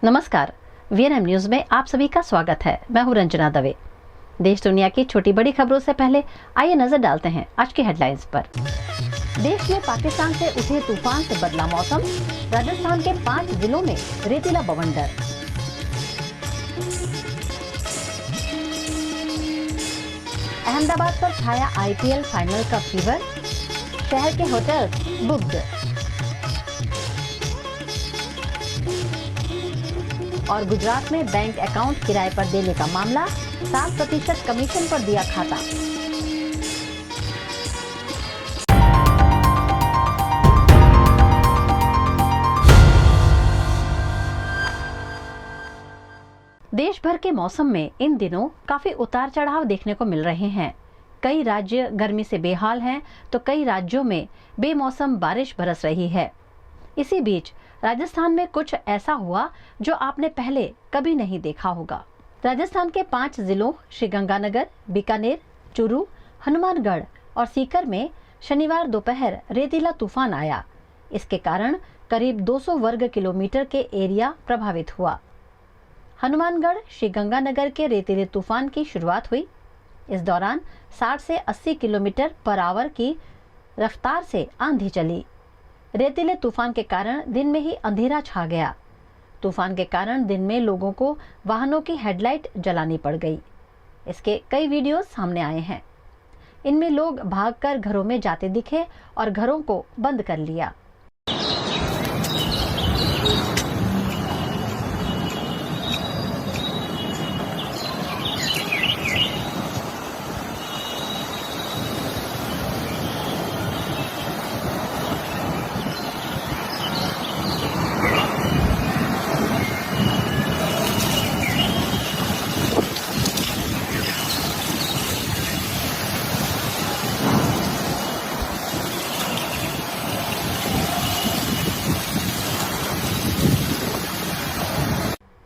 नमस्कार, VNM news में आप सभी का स्वागत है। मैं हूं रंजना दवे। देश दुनिया की छोटी बड़ी खबरों से पहले आइए नजर डालते हैं आज की हेडलाइंस पर। देश में पाकिस्तान से उठे तूफान से बदला मौसम, राजस्थान के 5 जिलों में रेतीला बवंडर। अहमदाबाद पर छाया आईपीएल फाइनल का फीवर, शहर के होटल बुक्ड। और गुजरात में बैंक अकाउंट किराए पर देने का मामला, 7% कमीशन पर दिया खाता। देश भर के मौसम में इन दिनों काफी उतार चढ़ाव देखने को मिल रहे हैं। कई राज्य गर्मी से बेहाल हैं, तो कई राज्यों में बेमौसम बारिश बरस रही है। इसी बीच राजस्थान में कुछ ऐसा हुआ जो आपने पहले कभी नहीं देखा होगा। राजस्थान के 5 जिलों श्रीगंगानगर, बीकानेर, चूरू, हनुमानगढ़ और सीकर में शनिवार दोपहर रेतीला तूफान आया। इसके कारण करीब 200 वर्ग किलोमीटर के एरिया प्रभावित हुआ। हनुमानगढ़ श्रीगंगानगर के रेतीले तूफान की शुरुआत हुई। इस दौरान 60 से 80 किलोमीटर पर आवर की रफ्तार से आंधी चली। रेतीले तूफान के कारण दिन में ही अंधेरा छा गया। तूफान के कारण दिन में लोगों को वाहनों की हेडलाइट जलानी पड़ गई। इसके कई वीडियो सामने आए हैं। इनमें लोग भागकर घरों में जाते दिखे और घरों को बंद कर लिया।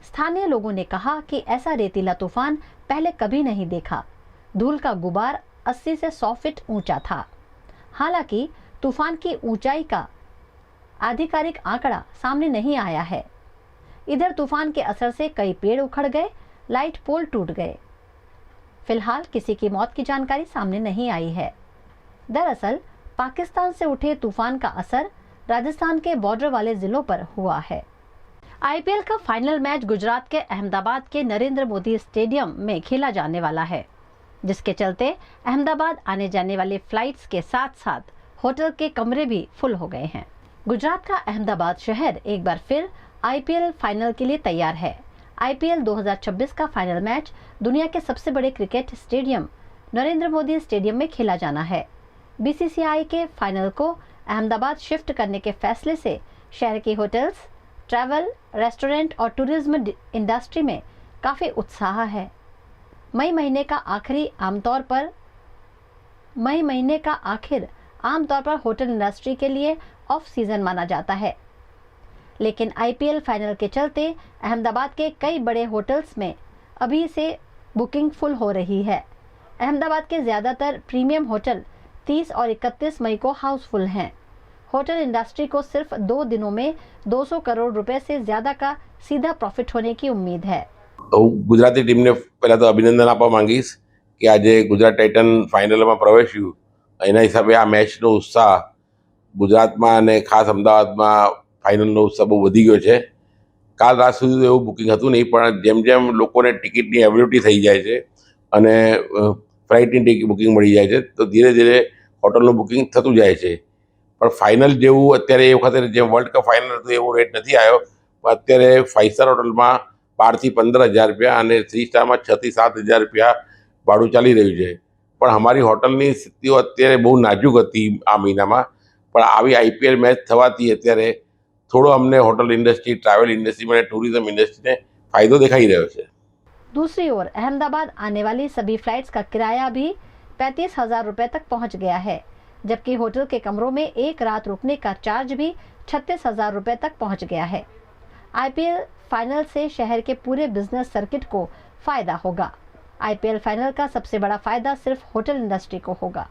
स्थानीय लोगों ने कहा कि ऐसा रेतीला तूफान पहले कभी नहीं देखा। धूल का गुबार 80 से 100 फीट ऊंचा था। हालांकि तूफान की ऊंचाई का आधिकारिक आंकड़ा सामने नहीं आया है। इधर तूफान के असर से कई पेड़ उखड़ गए, लाइट पोल टूट गए। फिलहाल किसी की मौत की जानकारी सामने नहीं आई है। दरअसल पाकिस्तान से उठे तूफान का असर राजस्थान के बॉर्डर वाले जिलों पर हुआ है। आईपीएल का फाइनल मैच गुजरात के अहमदाबाद के नरेंद्र मोदी स्टेडियम में खेला जाने वाला है, जिसके चलते अहमदाबाद आने जाने वाले फ्लाइट्स के साथ साथ होटल के कमरे भी फुल हो गए हैं। गुजरात का अहमदाबाद शहर एक बार फिर आईपीएल फाइनल के लिए तैयार है। आईपीएल 2026 का फाइनल मैच दुनिया के सबसे बड़े cricket stadium Narendra Modi stadium में खेला जाना है। बीसीसीआई के फाइनल को अहमदाबाद शिफ्ट करने के फैसले से शहर के होटल्स, ट्रैवल, रेस्टोरेंट और टूरिज्म इंडस्ट्री में काफ़ी उत्साह है। मई महीने का आखिर आमतौर पर होटल इंडस्ट्री के लिए ऑफ सीजन माना जाता है, लेकिन आईपीएल फाइनल के चलते अहमदाबाद के कई बड़े होटल्स में अभी से बुकिंग फुल हो रही है। अहमदाबाद के ज़्यादातर प्रीमियम होटल 30 और 31 मई को हाउसफुल हैं। होटल इंडस्ट्री को सिर्फ 2 दिनों में 200 करोड़ रुपए से ज्यादा का सीधा प्रॉफिट होने की उम्मीद है। गुजराती टीम ने पहला तो अभिनंदन आपवा मांगीश कि आज गुजरात टाइटन फाइनल में प्रवेश्यु। एना हिसाबे आ मैचनो उत्साह गुजरात में खास अमदावाद में फाइनलनो उत्साह बहुत वधी गयो छे। काल रात सुधी एवं बुकिंग हतुं नहीं, पण जेम जेम लोकोने टिकिटनी एवेलिबिलिटी थई जाय छे अने फ्लाइटनी टिकिट बुकिंग मळी जाय छे, तो धीरे धीरे होટલનું बुकिंग थतुं जाय छे। પણ ફાઇનલ જેવું અત્યારે એ વખતે જે વર્લ્ડ કપ ફાઇનલ હતું એવો રેટ નથી આવ્યો। અત્યારે 5 સ્ટાર હોટલમાં 12 થી 15,000 રૂપિયા અને 3 સ્ટારમાં 6 થી 7,000 રૂપિયા ભાડું ચાલી રહ્યું છે। પણ અમારી હોટલની સ્થિતિઓ અત્યારે બહુ નાજુક હતી આ મહિનામાં, પણ આવી આઈપીએલ મેચ થવાથી અત્યારે થોડો અમને હોટલ ઇન્ડસ્ટ્રી, ટ્રાવેલ ઇન્ડસ્ટ્રી અને ટુરિઝમ ઇન્ડસ્ટ્રીને ફાયદો દેખાઈ રહ્યો છે। दूसरी ओर अहमदाबाद आने वाली सभी फ्लाइट्स का किराया भी 35,000 रुपए तक पहुंच गया है, जबकि होटल के कमरों में एक रात रुकने का चार्ज भी 36,000 रुपए तक पहुंच गया है। आईपीएल फाइनल से शहर के पूरे बिजनेस सर्किट को फायदा होगा। आईपीएल फाइनल का सबसे बड़ा फायदा सिर्फ होटल इंडस्ट्री को होगा।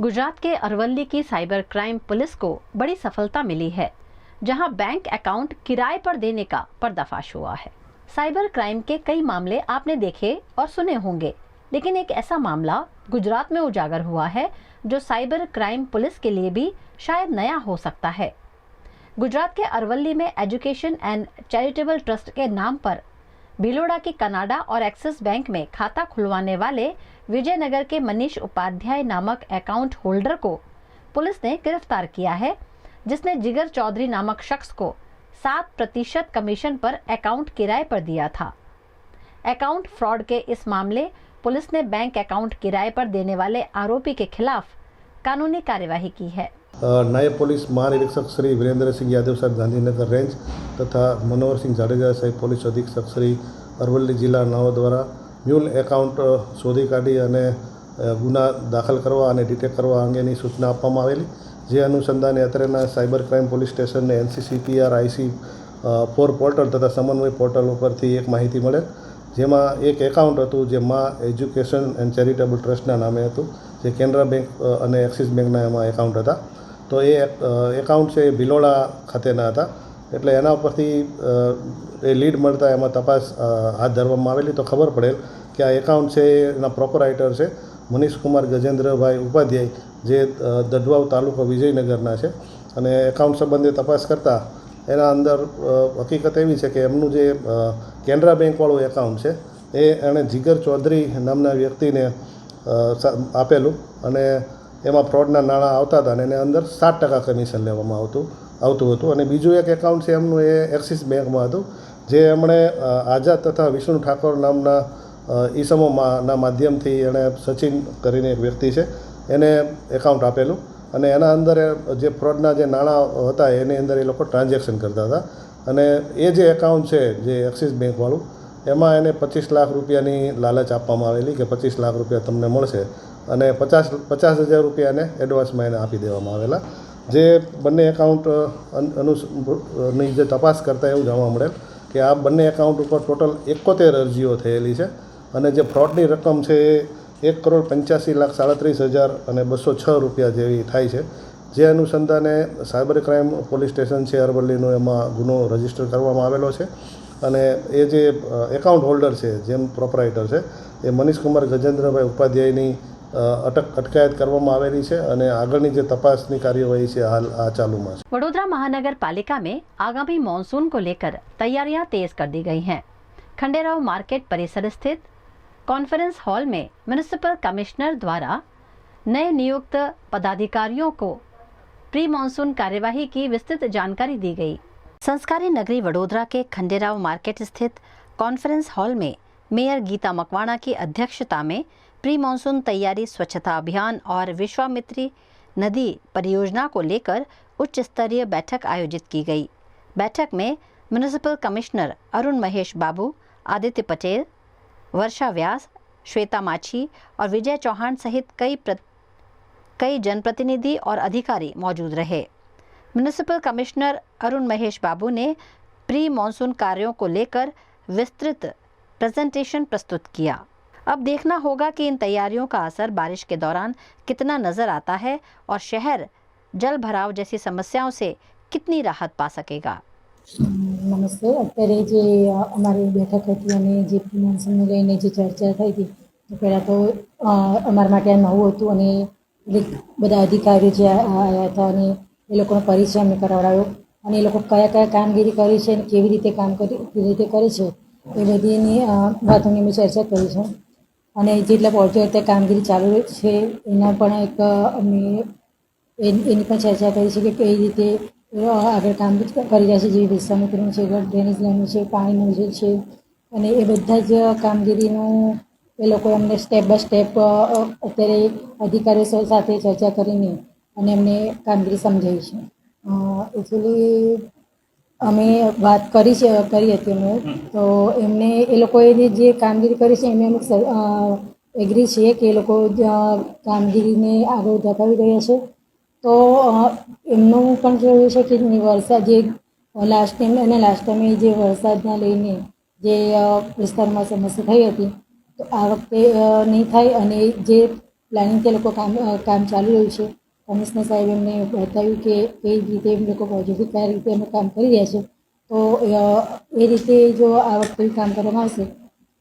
गुजरात के अरवल्ली की साइबर क्राइम पुलिस को बड़ी सफलता मिली है। जहां बैंक अकाउंट किराए पर देने का पर्दाफाश हुआ है। साइबर क्राइम के कई मामले आपने देखे और सुने होंगे, लेकिन एक ऐसा मामला गुजरात में उजागर हुआ है जो साइबर क्राइम पुलिस के लिए भी शायद नया हो सकता है। गुजरात के अरवल्ली में एजुकेशन एंड चैरिटेबल ट्रस्ट के नाम पर भिलोड़ा की कनाडा और एक्सिस बैंक में खाता खुलवाने वाले विजयनगर के मनीष उपाध्याय नामक अकाउंट होल्डर को पुलिस ने गिरफ्तार किया है, जिसने जिगर चौधरी नामक शख्स को 7% कमीशन पर अकाउंट किराए पर दिया था। अकाउंट फ्रॉड के इस मामले पुलिस ने बैंक अकाउंट किराए पर देने वाले आरोपी के खिलाफ कानूनी कार्यवाही की है। नायब पुलिस महानिरीक्षक श्री वीरेंद्र सिंह यादव साहब गांधीनगर रेंज तथा मनोहर सिंह जाडेजा साहब पुलिस अधीक्षक श्री अरवल्ली जिला नव द्वारा म्यूल एकाउंट शोधी काढ़ी अने गुना दाखल करवा अने डिटेक्ट करवा अंगेनी सूचना आपवामां आवेली, जे अनुसंधाने अत्यारेना साइबर क्राइम पुलिस स्टेशन ने NCCPR IC4 पोर्टल तथा समन्वय पोर्टल परथी एक माहिती मळेल, जेमां एक एकाउंट हतुं जे मां एज्युकेशन एंड चेरिटेबल ट्रस्टना नामे हतुं, जे केनरा बैंक अने एक्सिस बेंकना एमां एकाउंट हता। तो ये एकाउंट है भिलोड़ा खातेना हता, एटले एना परथी ए लीड मळता एमां तपास हाथ धरवामां आवेली। तो खबर पड़ेल कि आ एकाउंट है एना प्रोपराइटर है मनीष कुमार गजेन्द्रभाई उपाध्याय, जे दडवाव तालुको विजयनगरना है। अने एकाउंट संबंधी तपास करता एना अंदर हकीकत एवी है कि एमनुं जे केनरा बेंकवाळुं एकाउंट है ए एणे जिगर चौधरी नामना व्यक्तिने आपेलुं अने एमां फ्रॉडना नाણાં આવતા હતા અને એને અંદર 7% કમિશન લેવામાં આવતું હતું। અને બીજું એક એકાઉન્ટ છે એમનું એ એક્સિસ બેંકમાં હતું, જે એમણે આઝાદ તથા વિષ્ણુ ઠાકોર નામના ઈસમોના માધ્યમથી એણે સચિન કરીને એક વ્યક્તિ છે એને એકાઉન્ટ આપેલું અને એના અંદર જે ફ્રોડના જે નાણાં હતા એની અંદર એ લોકો ટ્રાન્ઝેક્શન કરતા હતા। અને એ જે એકાઉન્ટ છે જે એક્સિસ બેંકવાળું એમાં એને 25 લાખ રૂપિયાની લાલચ આપવામાં આવેલી કે 25 લાખ રૂપિયા તમને મળશે અને 50,000 રૂપિયા એને એડવાન્સમાં એને આપી દેવામાં આવેલા। જે બંને એકાઉન્ટની જે તપાસ કરતાં એવું જાણવા મળેલ કે આ બંને એકાઉન્ટ ઉપર ટોટલ 71 અરજીઓ થયેલી છે અને જે ફ્રોડની રકમ છે એ 1,85,37,206 રૂપિયા જેવી થાય છે। જે અનુસંધાને સાયબર ક્રાઇમ પોલીસ સ્ટેશન છે અરવલ્લીનો એમાં ગુનો રજીસ્ટર કરવામાં આવેલો છે અને એ જે એકાઉન્ટ હોલ્ડર છે જેમ પ્રોપરાઇટર છે એ મનીષ કુમાર ગજેન્દ્રભાઈ ઉપાધ્યાયની અટકાયત કરવામાં આવેલી છે અને આગળની જે તપાસની કાર્યવાહી છે હાલ આ ચાલુમાં છે। वडोदरा महानगर पालिका में आगामी मॉनसून को लेकर तैयारियां तेज कर दी गई हैं। खंडेराव मार्केट परिसर स्थित कॉन्फ्रेंस हॉल में म्युनिसिपल कमिश्नर द्वारा नए नियुक्त पदाधिकारियों को प्री मॉनसून कार्यवाही की विस्तृत जानकारी दी गई। संस्कारी नगरी वडोदरा के खंडेराव मार्केट स्थित कॉन्फ्रेंस हॉल में मेयर गीता मकवाणा की अध्यक्षता में प्री मॉनसून तैयारी, स्वच्छता अभियान और विश्वामित्री नदी परियोजना को लेकर उच्च स्तरीय बैठक आयोजित की गई। बैठक में म्युनिसिपल कमिश्नर अरुण महेश बाबू, आदित्य पटेल, वर्षा व्यास, श्वेता माछी और विजय चौहान सहित कई जनप्रतिनिधि और अधिकारी मौजूद रहे। म्युनिसिपल कमिश्नर अरुण महेश बाबू ने प्री मॉनसून कार्यों को लेकर विस्तृत प्रेजेंटेशन प्रस्तुत किया। अब देखना होगा कि इन तैयारियों का असर बारिश के दौरान कितना नजर आता है और शहर जल भराव जैसी समस्याओं से कितनी राहत पा सकेगा। नमस्ते। અત્યારે જે અમારી બેઠક હતી અને જે મોન્સૂનને લઈને જે ચર્ચા થઈ હતી તો પહેલાં તો અમારા માટે આ નવું હતું અને બધા અધિકારીઓ જે આવ્યા હતા અને એ લોકોનો પરિચય અમને કરાવડાવ્યો અને એ લોકો કયા કયા કામગીરી કરી છે અને કેવી રીતે કેવી રીતે કરે છે એ બધીની વાતોની અમે ચર્ચા કરી છે અને જેટલા પહોંચ્યો તે કામગીરી ચાલુ છે એના પણ એક અમે એની પણ ચર્ચા કરી છે કે કઈ રીતે આગળ કામ કરી રહ્યા છે, જેવી વિશ્વામિત્રીનું છે, ડ્રેનેજ લાઈનનું છે, પાણીનું જે છે અને એ બધા જ કામગીરીનું એ લોકોએ અમને સ્ટેપ બાય સ્ટેપ અત્યારે અધિકારીઓ સાથે ચર્ચા કરીને અને એમને કામગીરી સમજાવી છે। એકચ્યુઅલી અમે વાત કરી હતી અમે તો એમને એ લોકોએ જે કામગીરી કરી છે એમને અમે એગ્રી છીએ કે એ લોકો કામગીરીને આગળ ધપાવી રહ્યા છે। તો એમનું પણ કહેવું છે કે વરસાદ જે લાસ્ટ ટાઈમે જે વરસાદના લઈને જે વિસ્તારમાં સમસ્યા થઈ હતી તો આ વખતે નહીં થાય અને જે પ્લાનિંગ તે લોકો કામ ચાલુ રહ્યું છે કમિશનર સાહેબ એમને બતાવ્યું કે કઈ રીતે એમ લોકો પોઝિટિવ કયા રીતે એમનું કામ કરી રહ્યા છે, તો એ રીતે જો આ વખતે કામ કરવામાં આવશે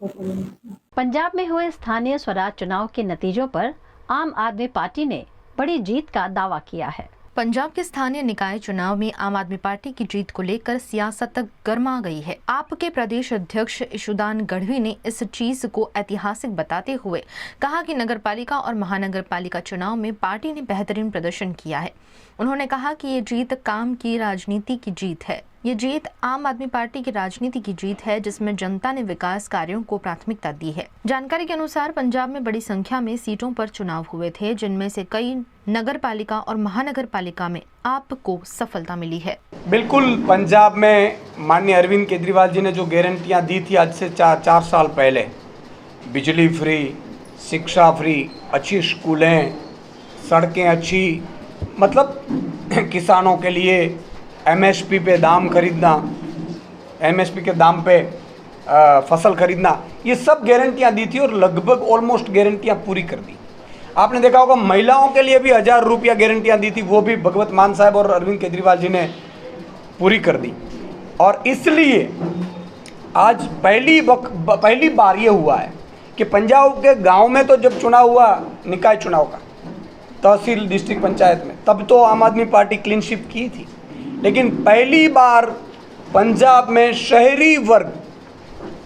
તો problem નથી. पंजाब में हुए स्थानीय स्वराज चुनाव के नतीजों पर आम आदमी पार्टी ने बड़ी जीत का दावा किया है। पंजाब के स्थानीय निकाय चुनाव में आम आदमी पार्टी की जीत को लेकर सियासत गर्मा गई है। आप के प्रदेश अध्यक्ष ईशुदान गढ़वी ने इस चीज को ऐतिहासिक बताते हुए कहा कि नगरपालिका और महानगरपालिका चुनाव में पार्टी ने बेहतरीन प्रदर्शन किया है। उन्होंने कहा कि ये जीत काम की राजनीति की जीत है। ये जीत आम आदमी पार्टी की राजनीति की जीत है, जिसमें जनता ने विकास कार्यों को प्राथमिकता दी है। जानकारी के अनुसार पंजाब में बड़ी संख्या में सीटों पर चुनाव हुए थे, जिनमें से कई नगरपालिका और महानगरपालिका में आपको सफलता मिली है। बिल्कुल, पंजाब में माननीय अरविंद केजरीवाल जी ने जो गारंटियां दी थी आज से 4 साल पहले, बिजली फ्री, शिक्षा फ्री, अच्छी स्कूलें, सड़कें अच्छी, मतलब किसानों के लिए एमएसपी पे दाम खरीदना, एमएसपी के दाम पे फसल खरीदना, ये सब गारंटियां दी थी और लगभग ऑलमोस्ट गारंटियां पूरी कर दी। आपने देखा होगा महिलाओं के लिए भी 1000 रुपया गारंटियां दी थी, वो भी भगवत मान साहब और अरविंद केजरीवाल जी ने पूरी कर दी। और इसलिए आज पहली बार ये हुआ है कि पंजाब के गांव में तो जब चुनाव हुआ निकाय चुनाव का तहसील डिस्ट्रिक्ट पंचायत में, तब तो आम आदमी पार्टी क्लीन स्वीप की थी, लेकिन पहली बार पंजाब में शहरी वर्ग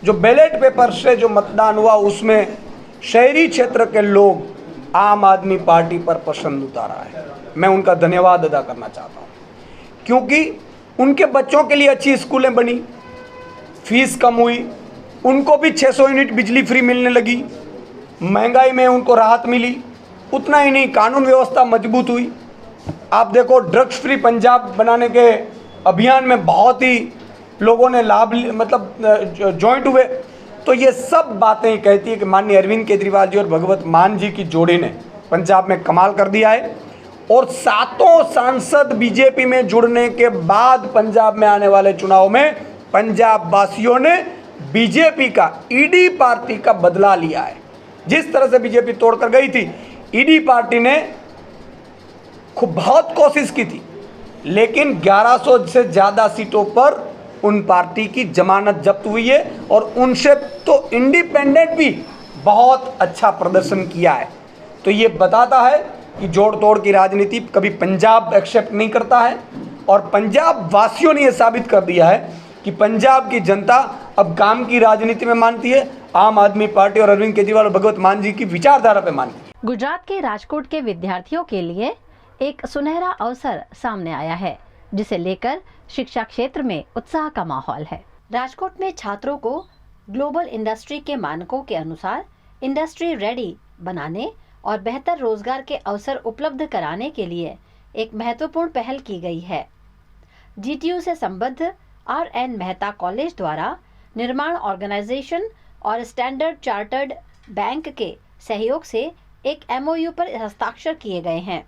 जो बैलेट पेपर से जो मतदान हुआ उसमें शहरी क्षेत्र के लोग आम आदमी पार्टी पर पसंद उतारा है। मैं उनका धन्यवाद अदा करना चाहता हूँ, क्योंकि उनके बच्चों के लिए अच्छी स्कूलें बनी, फीस कम हुई, उनको भी 600 यूनिट बिजली फ्री मिलने लगी, महंगाई में उनको राहत मिली। उतना ही नहीं, कानून व्यवस्था मजबूत हुई। आप देखो, ड्रग्स फ्री पंजाब बनाने के अभियान में बहुत ही लोगों ने लाभ मतलब जॉइंट हुए। तो ये सब बातें कहती है कि माननीय अरविंद केजरीवाल जी और भगवत मान जी की जोड़ी ने पंजाब में कमाल कर दिया है। और 7 सांसद बीजेपी में जुड़ने के बाद पंजाब में आने वाले चुनाव में पंजाब वासियों ने बीजेपी का, ईडी पार्टी का बदला लिया है। जिस तरह से बीजेपी तोड़कर गई थी, ईडी पार्टी ने खूब बहुत कोशिश की थी, लेकिन 1100 से ज़्यादा सीटों पर उन पार्टी की जमानत जब्त हुई है और उनसे तो इंडिपेंडेंट भी बहुत अच्छा प्रदर्शन किया है। तो ये बताता है कि जोड़ तोड़ की राजनीति कभी पंजाब एक्सेप्ट नहीं करता है। और पंजाब वासियों ने यह साबित कर दिया है कि पंजाब की जनता अब काम की राजनीति में मानती है, आम आदमी पार्टी और अरविंद केजरीवाल और भगवत मान जी की विचारधारा पे मानती है। गुजरात के राजकोट के विद्यार्थियों के लिए एक सुनहरा अवसर सामने आया है, जिसे लेकर शिक्षा क्षेत्र में उत्साह का माहौल है। राजकोट में छात्रों को ग्लोबल इंडस्ट्री के मानकों के अनुसार इंडस्ट्री रेडी बनाने और बेहतर रोजगार के अवसर उपलब्ध कराने के लिए एक महत्वपूर्ण पहल की गई है। जीटीयू से संबद्ध RN मेहता कॉलेज द्वारा निर्माण ऑर्गेनाइजेशन और स्टैंडर्ड चार्टर्ड बैंक के सहयोग से एक MOU पर हस्ताक्षर किए गए हैं।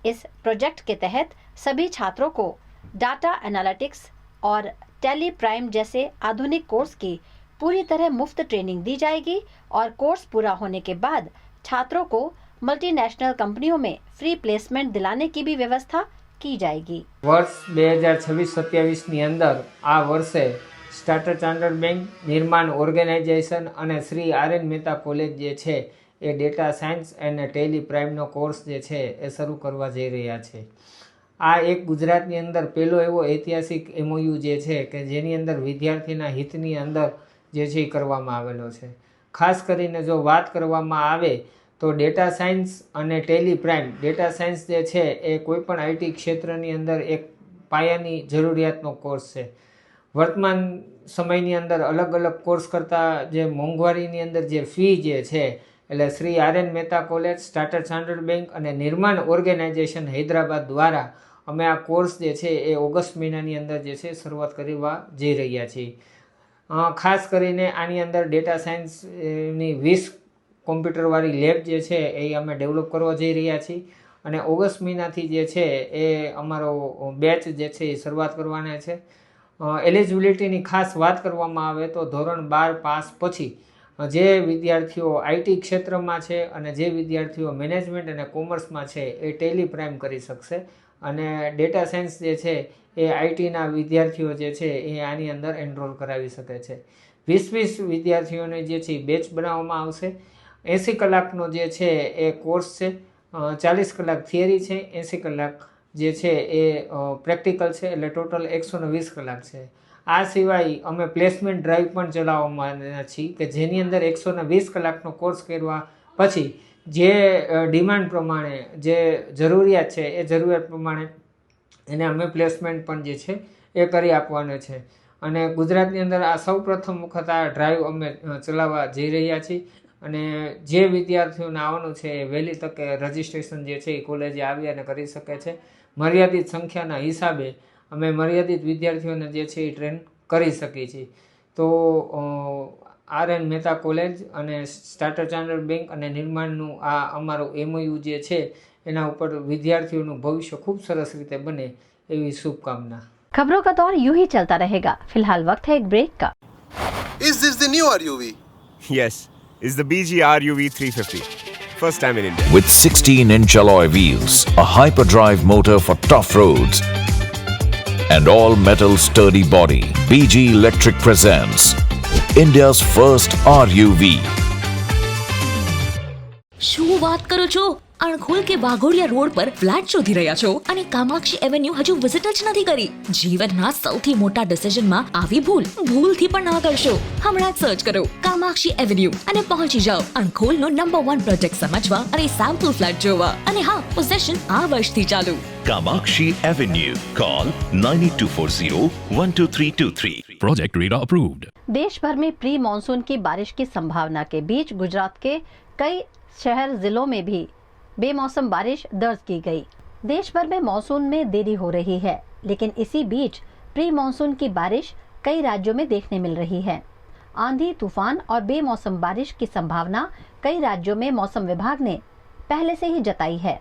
इस प्रोजेक्ट के तहत सभी छात्रों को डाटा एनालिटिक्स और टेली प्राइम जैसे आधुनिक कोर्स की पूरी तरह मुफ्त ट्रेनिंग दी जाएगी और कोर्स पूरा होने के बाद छात्रों को मल्टीनेशनल कंपनियों में फ्री प्लेसमेंट दिलाने की भी व्यवस्था की जाएगी। वर्ष 2026-27 ની અંદર આ વર્ષે સ્ટાર્ટર ચાર્ટર્ડ બેંક, નિર્માણ ઓર્ગેનાઇઝેશન અને શ્રી RN મહેતા કોલેજ જે છે એ ડેટા સાયન્સ અને ટેલી પ્રાઇમનો કોર્સ જે છે એ શરૂ કરવા જઈ રહ્યા છે। આ એક ગુજરાતની અંદર પહેલો એવો ઐતિહાસિક MOU જે છે કે જેની અંદર વિદ્યાર્થીના હિતની અંદર જે છે એ કરવામાં આવેલો છે। ખાસ કરીને જો વાત કરવામાં આવે તો ડેટા સાયન્સ અને ટેલી પ્રાઇમ, ડેટા સાયન્સ જે છે એ કોઈપણ IT ક્ષેત્રની અંદર એક પાયાની જરૂરિયાતનો કોર્સ છે। વર્તમાન સમયની અંદર અલગ અલગ કોર્સ કરતાં જે મોંઘવારીની અંદર જે ફી જે છે એટલે Shri RN Mehta college, starter chartered bank અને નિર્માણ ઓર્ગેનાઇઝેશન હૈદરાબાદ દ્વારા અમે આ કોર્સ જે છે એ ઓગસ્ટ મહિનાની અંદર જે છે શરૂઆત કરવા જઈ રહ્યા છીએ। ખાસ કરીને આની અંદર ડેટા સાયન્સની 20 કોમ્પ્યુટરવાળી લેબ જે છે એ અમે ડેવલપ કરવા જઈ રહ્યા છીએ અને ઓગસ્ટ મહિનાથી જે છે એ અમારો બેચ જે છે એ શરૂઆત કરવાના છે। એલિજિબિલિટીની ખાસ વાત કરવામાં આવે તો ધોરણ 12 પાસ પછી જે વિદ્યાર્થીઓ આઈટી ક્ષેત્રમાં છે અને જે વિદ્યાર્થીઓ મેનેજમેન્ટ અને કોમર્સમાં છે એ ટેલી પ્રાઇમ કરી શકશે અને ડેટા સાયન્સ જે છે એ આઈટીના વિદ્યાર્થીઓ જે છે એ આની અંદર એનરોલ કરાવી શકે છે. 20 વિદ્યાર્થીઓને જે છે બેચ બનાવવામાં આવશે. 80 કલાકનો જે છે એ કોર્સ છે. 40 કલાક થિયરી છે, 80 કલાક જે છે એ પ્રેક્ટિકલ છે, એટલે ટોટલ 120 કલાક છે. આ સિવાય અમે પ્લેસમેન્ટ ડ્રાઈવ પણ ચલાવવામાં છીએ કે જેની અંદર 120 કલાકનો કોર્સ કરવા પછી જે ડિમાન્ડ પ્રમાણે જે જરૂરિયાત છે એ જરૂરિયાત પ્રમાણે એને અમે પ્લેસમેન્ટ પણ જે છે એ કરી આપવાનું છે. અને ગુજરાતની અંદર આ સૌ પ્રથમ વખત આ ડ્રાઈવ અમે ચલાવવા જઈ રહ્યા છીએ અને જે વિદ્યાર્થીઓને આવવાનું છે એ વહેલી તકે રજિસ્ટ્રેશન જે છે એ કોલેજે આવી અને કરી શકે છે. મર્યાદિત સંખ્યાના હિસાબે અમે મર્યાદિત વિદ્યાર્થીઓને જે છે એ ટ્રેન કરી શકીએ છીએ. તો આર.એન. મહેતા કોલેજ અને સ્ટાર્ટર ચાર્ટર્ડ બેંક અને નિર્માણનું આ અમારું MOU જે છે એના ઉપર વિદ્યાર્થીઓનું ભવિષ્ય ખૂબ સરસ રીતે બને એવી શુભકામના. खबरों का दौर यूं ही चलता रहेगा. फिलहाल वक्त है एक ब्रेक का. Is this the new RUV? Yes, it's the BG RUV 350. First time in India. With 16-inch alloy wheels, a hyperdrive motor for tough roads, and all-metal sturdy body, BG Electric presents India's first RUV. શું વાત કરો છો? અણખોલ કે Waghodia road પર flat શોધી રહ્યા છો અને કામાક્ષી એવન્યુ હજુ વિઝિટ જ નથી કરી? જીવનના સૌથી મોટા ડિસિઝનમાં આવી ભૂલથી પણ ના કરશો. હમણાં જ સર્ચ કરો કામાક્ષી એવન્યુ અને પહોંચી જાઓ અણખોલનો નંબર 1 પ્રોજેક્ટ સમજવા અને સેમ્પલ ફ્લેટ જોવા. અને હા, પોઝેશન આ વર્ષથી ચાલુ. Kamakshi Avenue. Call 9824012323. Project Radar approved. देश भर में प्री मानसून की बारिश की संभावना के बीच गुजरात के कई शहर जिलों में भी बेमौसम बारिश दर्ज की गई. देश भर में मानसून में देरी हो रही है, लेकिन इसी बीच प्री मानसून की बारिश कई राज्यों में देखने मिल रही है. आंधी, तूफान और बेमौसम बारिश की संभावना कई राज्यों में मौसम विभाग ने पहले से ही जताई है.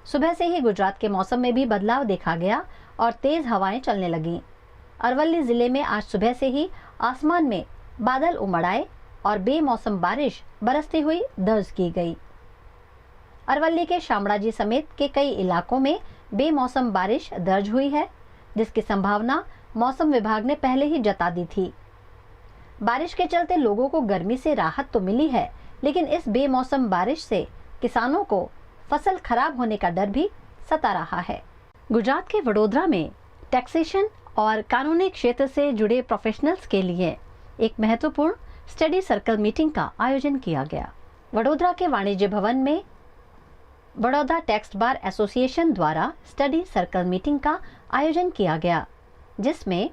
सुबह से ही गुजरात के मौसम में भी बदलाव देखा गया और तेज हवाएं चलने लगीं. अरवली जिले में आज सुबह से ही आसमान में बादल उमड़ आए और बेमौसम बारिश बरसती हुई दर्ज की गई. अरवली के शामड़ाजी समेत के कई इलाकों में बेमौसम बारिश दर्ज हुई है, जिसकी संभावना मौसम विभाग ने पहले ही जता दी थी. बारिश के चलते लोगों को गर्मी से राहत तो मिली है, लेकिन इस बेमौसम बारिश से किसानों को फसल खराब होने का डर भी सता रहा है. गुजरात के वडोदरा में टैक्सेशन और कानूनी क्षेत्र से जुड़े प्रोफेशनल्स के लिए एक महत्वपूर्ण स्टडी सर्कल मीटिंग का आयोजन किया गया. वडोदरा के वाणिज्य भवन में बड़ौदा टैक्स बार एसोसिएशन द्वारा स्टडी सर्कल मीटिंग का आयोजन किया गया, जिसमें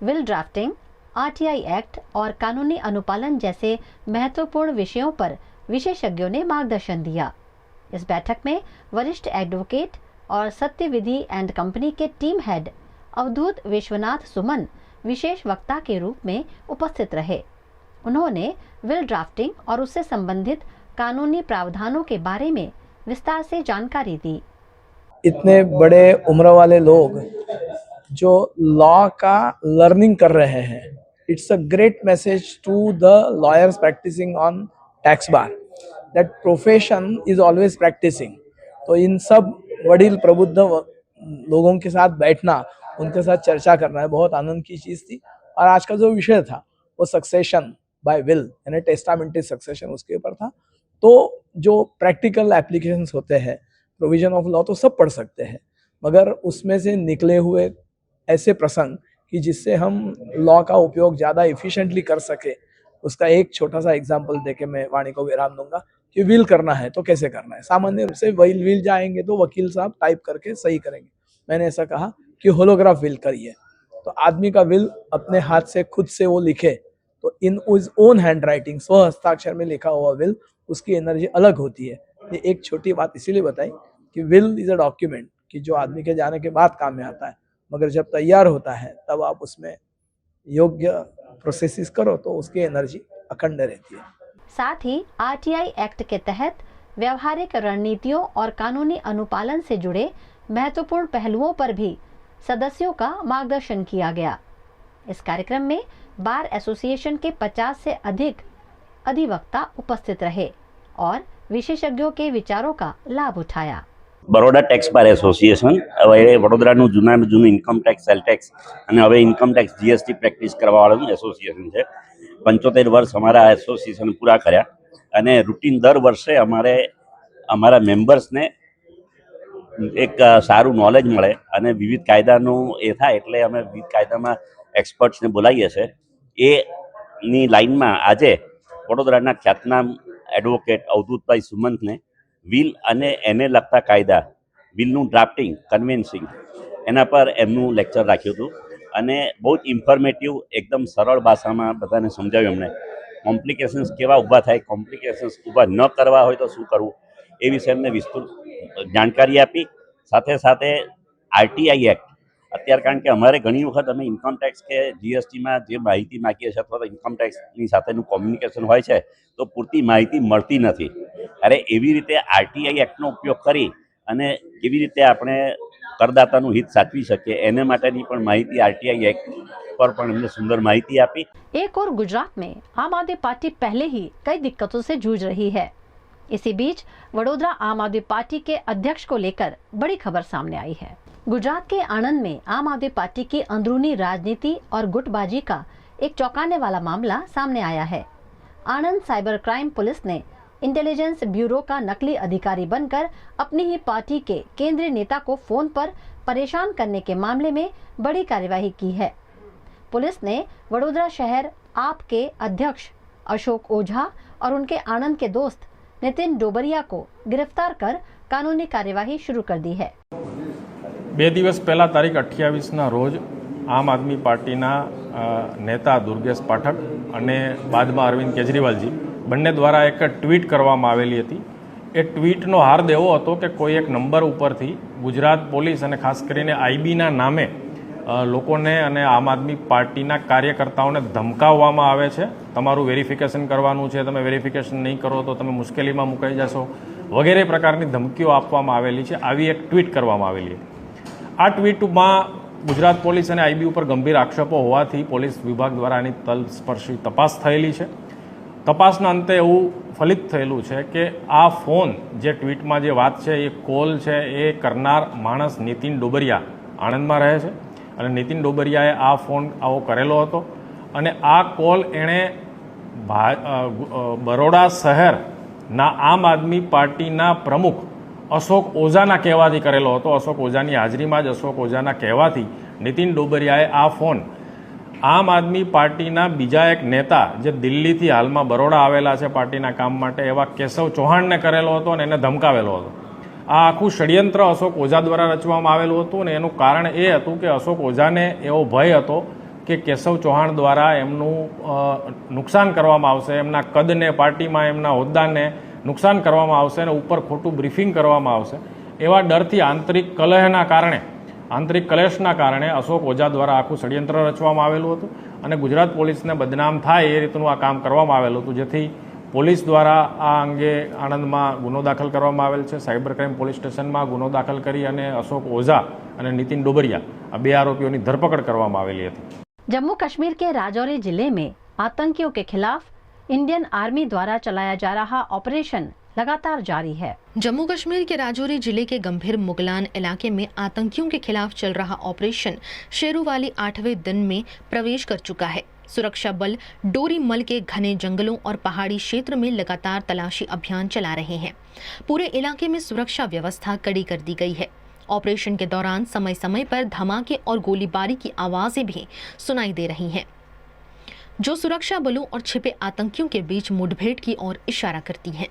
विल ड्राफ्टिंग, आरटीआई एक्ट और कानूनी अनुपालन जैसे महत्वपूर्ण विषयों पर विशेषज्ञों ने मार्गदर्शन दिया. इस बैठक में वरिष्ठ एडवोकेट और सत्य विधि एंड कंपनी के टीम हेड अवधूत विश्वनाथ सुमन विशेष वक्ता के रूप में उपस्थित रहे. उन्होंने विल ड्राफ्टिंग और उससे संबंधित कानूनी प्रावधानों के बारे में विस्तार से जानकारी दी. इतने बड़े उम्र वाले लोग जो लॉ का लर्निंग कर रहे हैं, it's a great message to the lawyers practising on tax bar that profession is always practising. तो इन सब वडील प्रबुद्ध लोगों के साथ बैठना, उनके साथ चर्चा करना है बहुत आनंद की चीज़ थी. और आज का जो विषय था वो सक्सेशन बाय विल यानी टेस्टामेंटरी सक्सेशन उसके ऊपर था. तो जो प्रैक्टिकल एप्लीकेशंस होते हैं, प्रोविजन ऑफ लॉ तो सब पढ़ सकते हैं, मगर उसमें से निकले हुए ऐसे प्रसंग कि जिससे हम लॉ का उपयोग ज़्यादा इफ़िशिएंटली कर सके, उसका एक छोटा सा एग्जांपल देके मैं वाणी को विराम दूंगा कि विल करना है तो कैसे करना है. सामान्य रूप से विल जाएंगे तो वकील साहब टाइप करके सही करेंगे. मैंने ऐसा कहा कि होलोग्राफ विल करिए, तो आदमी का विल अपने हाथ से खुद से वो लिखे तो इन उस ओन हैंड राइटिंग स्व हस्ताक्षर में लिखा हुआ विल, उसकी एनर्जी अलग होती है. ये एक छोटी बात इसीलिए बताई कि विल इज़ अ डॉक्यूमेंट कि जो आदमी के जाने के बाद काम में आता है, मगर जब तैयार होता है तब आप उसमें योग्य प्रोसेसेस करो तो उसकी एनर्जी अखंड रहती है. साथ ही आरटीआई एक्ट के तहत व्यवहारिक रणनीतियों और कानूनी अनुपालन से जुड़े महत्वपूर्ण पहलुओं पर भी सदस्यों का मार्गदर्शन किया गया. इस कार्यक्रम में बार एसोसिएशन के 50 से अधिक अधिवक्ता उपस्थित रहे और विशेषज्ञों के विचारों का लाभ उठाया। બરોડા ટેક્સ બાર એસોસિએશન હવે વડોદરાનું જૂનામાં જૂનું ઇન્કમ ટેક્સ, સેલ ટેક્સ અને હવે ઇન્કમ ટેક્સ જીએસટી પ્રેક્ટિસ કરવાવાળાનું એસોસિએશન છે. 75 વર્ષ અમારા એસોસિએશન પૂરા કર્યા અને રૂટીન દર વર્ષે અમારા મેમ્બર્સને એક સારું નોલેજ મળે અને વિવિધ કાયદાનું એ થાય એટલે અમે વિવિધ કાયદામાં એક્સપર્ટ્સને બોલાવીએ છીએ. એની લાઇનમાં આજે વડોદરાના ખ્યાતનામ એડવોકેટ અવધૂતભાઈ સુમંતને વિલ અને એને લગતા કાયદા, વિલનું ડ્રાફ્ટિંગ, કન્વેન્સિંગ, એના પર એમનું લેક્ચર રાખ્યું હતું અને બહુ જ ઇન્ફોર્મેટિવ, એકદમ સરળ ભાષામાં બધાને સમજાવ્યું. એમને કોમ્પ્લિકેશન્સ કેવા ઊભા થાય, કોમ્પ્લિકેશન્સ ઊભા ન કરવા હોય તો શું કરવું, એ વિશે એમને વિસ્તૃત જાણકારી આપી. સાથે સાથે આરટીઆઈ એક્ટ, અત્યારે કારણ કે અમારે ઘણી વખત અમે ઇન્કમ ટેક્સ કે જીએસટીમાં જે માહિતી માગીએ છીએ અથવા તો ઇન્કમ ટેક્સની સાથેનું કોમ્યુનિકેશન હોય છે તો પૂરતી માહિતી મળતી નથી. અરે એવી રીતે આરટીઆઈ એક્ટનો ઉપયોગ કરી અને કેવી રીતે આપણે કરદાતાનું હિત સાચવી શકીએ એને માટેની પણ માહિતી आरटीआई एक्ट पर પણ हमने सुंदर माहिती आपी. एक और गुजरात में आम आदमी पार्टी पहले ही कई दिक्कतों से जूझ रही है. इसी बीच वडोदरा आम आदमी पार्टी के अध्यक्ष को लेकर बड़ी खबर सामने आई है. गुजरात के आणंद में आम आदमी पार्टी की अंदरूनी राजनीति और गुटबाजी का एक चौंकाने वाला मामला सामने आया है. आणंद साइबर क्राइम पुलिस ने इंटेलिजेंस ब्यूरो का नकली अधिकारी बनकर अपनी ही पार्टी के केंद्रीय नेता को फोन पर परेशान करने के मामले में बड़ी कार्यवाही की है. पुलिस ने वडोदरा शहर आप के अध्यक्ष अशोक ओझा और उनके आनंद के दोस्त नितिन डोबरिया को गिरफ्तार कर कानूनी कार्यवाही शुरू कर दी है. 2 દિવસ પહેલાં તારીખ 28ના રોજ આમ આદમી પાર્ટીના નેતા દુર્ગેશ પાઠક અને બાદમાં અરવિંદ કેજરીવાલજી બંને દ્વારા એક ટ્વીટ કરવામાં આવેલી હતી. એ ટ્વીટનો હાર્દ એવો હતો કે કોઈ એક નંબર ઉપરથી ગુજરાત પોલીસ અને ખાસ કરીને આઈબીના નામે લોકોને અને આમ આદમી પાર્ટીના કાર્યકર્તાઓને ધમકાવવામાં આવે છે. તમારું વેરિફિકેશન કરવાનું છે, તમે વેરિફિકેશન નહીં કરો તો તમે મુશ્કેલીમાં મુકાઈ જશો વગેરે પ્રકારની ધમકીઓ આપવામાં આવેલી છે. આવી એક ટ્વીટ કરવામાં આવેલી હતી. આ ટ્વીટમાં ગુજરાત પોલીસ અને આઈબી ઉપર ગંભીર આક્ષેપો હોવાથી પોલીસ વિભાગ દ્વારા આની તલસ્પર્શી તપાસ થયેલી છે. તપાસના અંતે એવું ફલિત થયેલું છે કે આ ફોન જે ટ્વીટમાં જે વાત છે એ કોલ છે એ કરનાર માણસ નિતિન ડોબરિયા આણંદમાં રહે છે અને નિતિન ડોબરિયાએ આ ફોન આવો કરેલો હતો અને આ કોલ એણે બરોડા શહેરના આમ આદમી પાર્ટીના પ્રમુખ અશોક ઓઝાના કહેવાથી કરેલો હતો. અશોક ઓઝાની હાજરીમાં જ અશોક ઓઝાના કહેવાથી નિતિન ડોબરિયાએ આ ફોન આમ આદમી પાર્ટીના બીજા એક નેતા જે દિલ્હીથી હાલમાં બરોડા આવેલા છે પાર્ટીના કામ માટે એવા કેશવ ચૌહાણને કરેલો હતો અને એને ધમકાવેલો હતો. આ આખું ષડયંત્ર અશોક ઓઝા દ્વારા રચવામાં આવેલું હતું અને એનું કારણ એ હતું કે અશોક ઓઝાને એવો ભય હતો કે કેશવ ચૌહાણ દ્વારા એમનું નુકસાન કરવામાં આવશે, એમના કદને, પાર્ટીમાં એમના હોદ્દાને નુકસાન કરવામાં આવશે અને ઉપર ખોટું બ્રીફિંગ કરવામાં આવશે એવા ડરથી આંતરિક કલેશના કારણે અશોક ઓઝા દ્વારા આખું ષડયંત્ર રચવામાં આવેલું હતું અને ગુજરાત પોલીસને બદનામ થાય એ રીતનું આ કામ કરવામાં આવેલું હતું. જેથી પોલીસ દ્વારા આ અંગે આણંદમાં ગુનો દાખલ કરવામાં આવેલ છે. સાયબર ક્રાઇમ પોલીસ સ્ટેશનમાં ગુનો દાખલ કરી અને અશોક ઓઝા અને નિતિન ડોબરિયા આ 2 આરોપીઓની ધરપકડ કરવામાં આવેલી હતી. जम्मू कश्मीर के राजौरी जिले में आतंकियों के खिलाफ इंडियन आर्मी द्वारा चलाया जा रहा ऑपरेशन लगातार जारी है. जम्मू कश्मीर के राजौरी जिले के गंभीर मुगलान इलाके में आतंकियों के खिलाफ चल रहा ऑपरेशन शेरूवाली 8वें दिन में प्रवेश कर चुका है. सुरक्षा बल डोरीमल के घने जंगलों और पहाड़ी क्षेत्र में लगातार तलाशी अभियान चला रहे हैं. पूरे इलाके में सुरक्षा व्यवस्था कड़ी कर दी गई है. ऑपरेशन के दौरान समय समय पर धमाके और गोलीबारी की आवाजें भी सुनाई दे रही हैं, जो सुरक्षा बलों और छिपे आतंकियों के बीच मुठभेड़ की ओर इशारा करती हैं.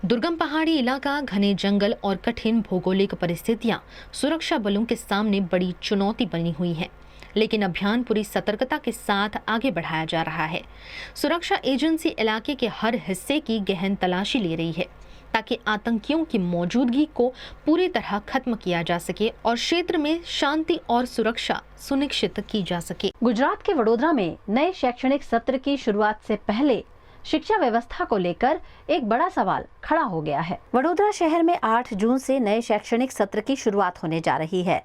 दुर्गम पहाड़ी इलाका, घने जंगल और कठिन भौगोलिक परिस्थितियां सुरक्षा बलों के सामने बड़ी चुनौती बनी हुई हैं. लेकिन अभियान पूरी सतर्कता के साथ आगे बढ़ाया जा रहा है। सुरक्षा एजेंसी इलाके के हर हिस्से की गहन तलाशी ले रही है ताकि आतंकियों की मौजूदगी को पूरी तरह खत्म किया जा सके और क्षेत्र में शांति और सुरक्षा सुनिश्चित की जा सके। गुजरात के वडोदरा में नए शैक्षणिक सत्र की शुरुआत से पहले शिक्षा व्यवस्था को लेकर एक बड़ा सवाल खड़ा हो गया है। वडोदरा शहर में 8 जून से नए शैक्षणिक सत्र की शुरुआत होने जा रही है,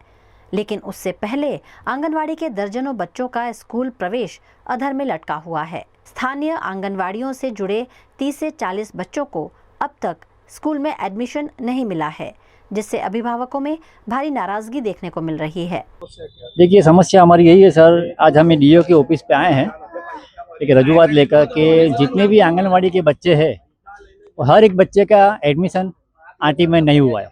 लेकिन उससे पहले आंगनवाड़ी के दर्जनों बच्चों का स्कूल प्रवेश अधर में लटका हुआ है। स्थानीय आंगनवाड़ियों से जुड़े 30 से 40 बच्चों को अब तक स्कूल में एडमिशन नहीं मिला है, जिससे अभिभावकों में भारी नाराजगी देखने को मिल रही है। देखिए, समस्या हमारी यही है सर। आज हम डीओ के ऑफिस पे आए हैं एक रजूआत लेकर के जितने भी आंगनवाड़ी के बच्चे हैं हर एक बच्चे का एडमिशन आंटी में नहीं हुआ है।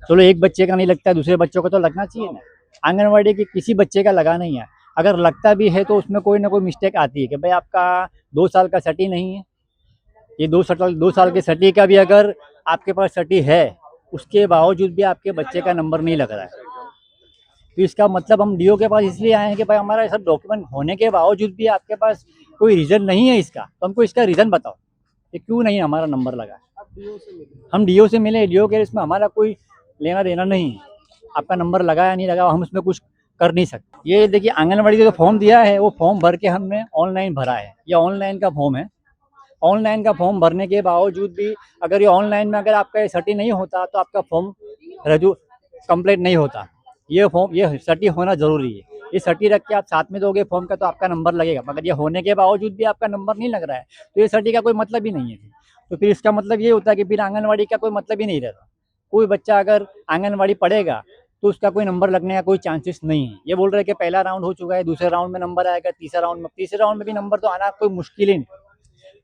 चलो एक बच्चे का नहीं लगता है, दूसरे बच्चों का तो लगना चाहिए ना। आंगनवाड़ी के किसी बच्चे का लगा नहीं है। अगर लगता भी है तो उसमें कोई ना कोई मिस्टेक आती है कि भाई आपका 2 साल का सटी नहीं है। ये 2 साल के सटी का भी अगर आपके पास सटी है, उसके बावजूद भी आपके बच्चे का नंबर नहीं लग रहा है, तो इसका मतलब हम डीओ के पास इसलिए आए हैं कि भाई हमारा सब डॉक्यूमेंट होने के बावजूद भी आपके पास कोई रीज़न नहीं है इसका, तो हमको इसका रीज़न बताओ कि क्यों नहीं हमारा नंबर लगा। हम डीओ से मिले, डीओ के इसमें हमारा कोई लेना देना नहीं है। आपका नंबर लगा या नहीं लगा हम उसमें कुछ कर नहीं सकते। ये देखिए, आंगनबाड़ी का जो फॉर्म दिया है वो फॉर्म भर के हमने ऑनलाइन भरा है। ये ऑनलाइन का फॉर्म है। ऑनलाइन का फॉर्म भरने के बावजूद भी अगर ये ऑनलाइन में अगर आपका ये सर्टी नहीं होता तो आपका फॉर्म कंप्लीट नहीं होता। ये सर्टी होना जरूरी है। ये सर्टी रख के आप साथ में दोगे फॉर्म का तो आपका नंबर लगेगा, मगर ये होने के बावजूद भी आपका नंबर नहीं लग रहा है तो ये सर्टी का कोई मतलब ही नहीं है। तो फिर इसका मतलब ये होता है कि फिर आंगनवाड़ी का कोई मतलब ही नहीं रहता। कोई बच्चा अगर आंगनवाड़ी पढ़ेगा तो उसका कोई नंबर लगने का कोई चांसेस नहीं है। ये बोल रहे हैं कि पहला राउंड हो चुका है, दूसरे राउंड में नंबर आएगा, तीसरे राउंड में भी नंबर तो आना कोई मुश्किल ही नहीं,